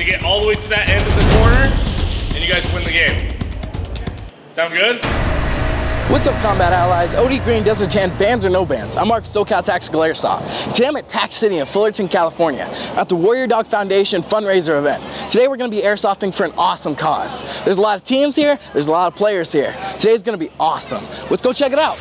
get all the way to that end of the corner, and you guys win the game. Sound good? What's up, Combat Allies? OD Green, Desert Tan, bands or no bands? I'm Mark, SoCal Tactical Airsoft. Today I'm at Tac City in Fullerton, California, at the Warrior Dog Foundation fundraiser event. Today we're going to be airsofting for an awesome cause. There's a lot of teams here, there's a lot of players here. Today's going to be awesome. Let's go check it out.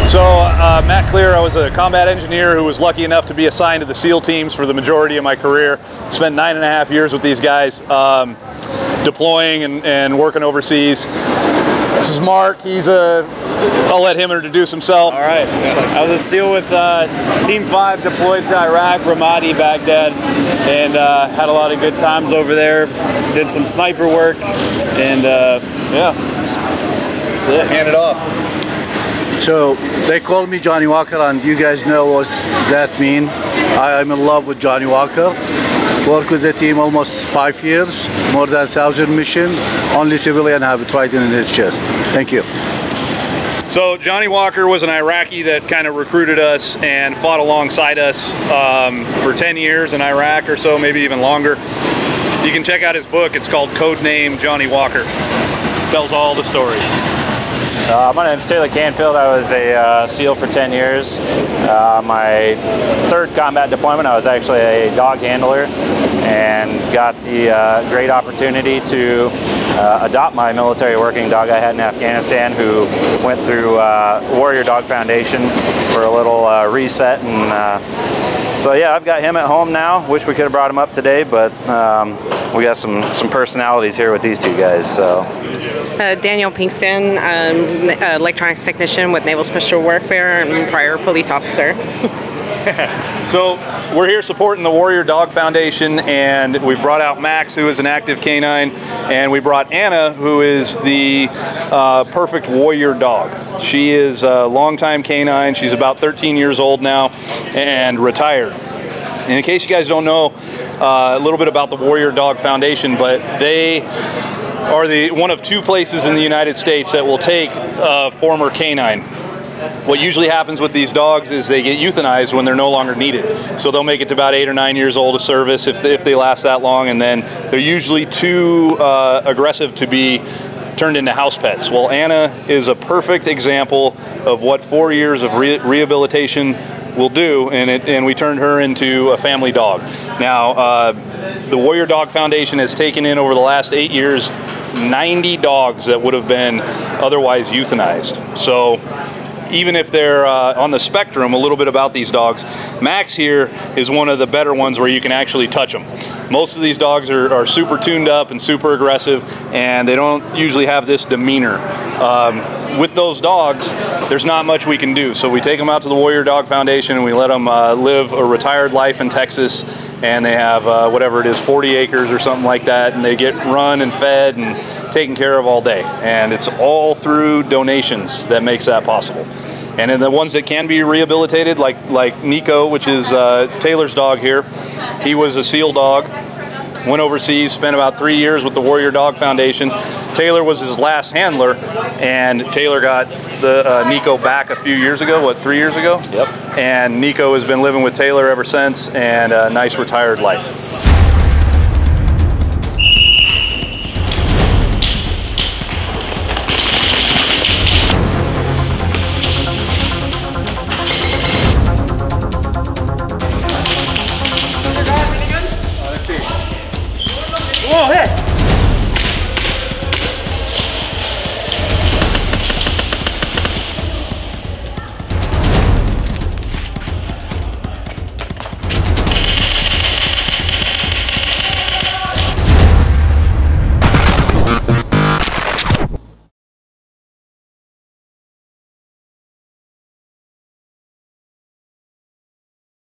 So Matt Clear, I was a combat engineer who was lucky enough to be assigned to the SEAL teams for the majority of my career. Spent 9.5 years with these guys, deploying and working overseas. This is Mark. I'll let him introduce himself. All right. I was a SEAL with Team 5 deployed to Iraq, Ramadi, Baghdad, and had a lot of good times over there. Did some sniper work, and yeah, that's it. Hand it off. So they call me Johnny Walker, and you guys know what that means. I'm in love with Johnny Walker. Work with the team almost 5 years, more than 1,000 missions. Only civilian have a trident in his chest. Thank you. So Johnny Walker was an Iraqi that kind of recruited us and fought alongside us for 10 years in Iraq or so, maybe even longer. You can check out his book. It's called Codename Johnny Walker. Tells all the stories. My name's Taylor Canfield. I was a SEAL for 10 years. My third combat deployment, I was actually a dog handler and got the great opportunity to adopt my military working dog I had in Afghanistan, who went through Warrior Dog Foundation for a little reset. And so yeah, I've got him at home now. Wish we could have brought him up today, but we got some personalities here with these two guys. So. Daniel Pinkston, electronics technician with Naval Special Warfare and prior police officer. So we're here supporting the Warrior Dog Foundation, and we brought out Max, who is an active canine, and we brought Anna, who is the perfect warrior dog. She is a longtime canine. She's about 13 years old now and retired. And in case you guys don't know a little bit about the Warrior Dog Foundation, but they are one of 2 places in the United States that will take a former canine. What usually happens with these dogs is they get euthanized when they're no longer needed. So they'll make it to about 8 or 9 years old of service if they last that long, and then they're usually too aggressive to be turned into house pets. Well, Anna is a perfect example of what 4 years of rehabilitation will do, and we turned her into a family dog. Now, the Warrior Dog Foundation has taken in over the last 8 years 90 dogs that would have been otherwise euthanized. So even if they're on the spectrum, a little bit about these dogs, Max here is one of the better ones where you can actually touch them. Most of these dogs are super tuned up and super aggressive, and they don't usually have this demeanor. With those dogs, there's not much we can do. So we take them out to the Warrior Dog Foundation and we let them live a retired life in Texas, and they have whatever it is, 40 acres or something like that, and they get run and fed and taken care of all day. And it's all through donations that makes that possible. And then the ones that can be rehabilitated, like Nico, which is Taylor's dog here, he was a SEAL dog, went overseas, spent about 3 years with the Warrior Dog Foundation. Taylor was his last handler, and Taylor got the Nico back a few years ago, what, 3 years ago? Yep. And Nico has been living with Taylor ever since, and a nice retired life.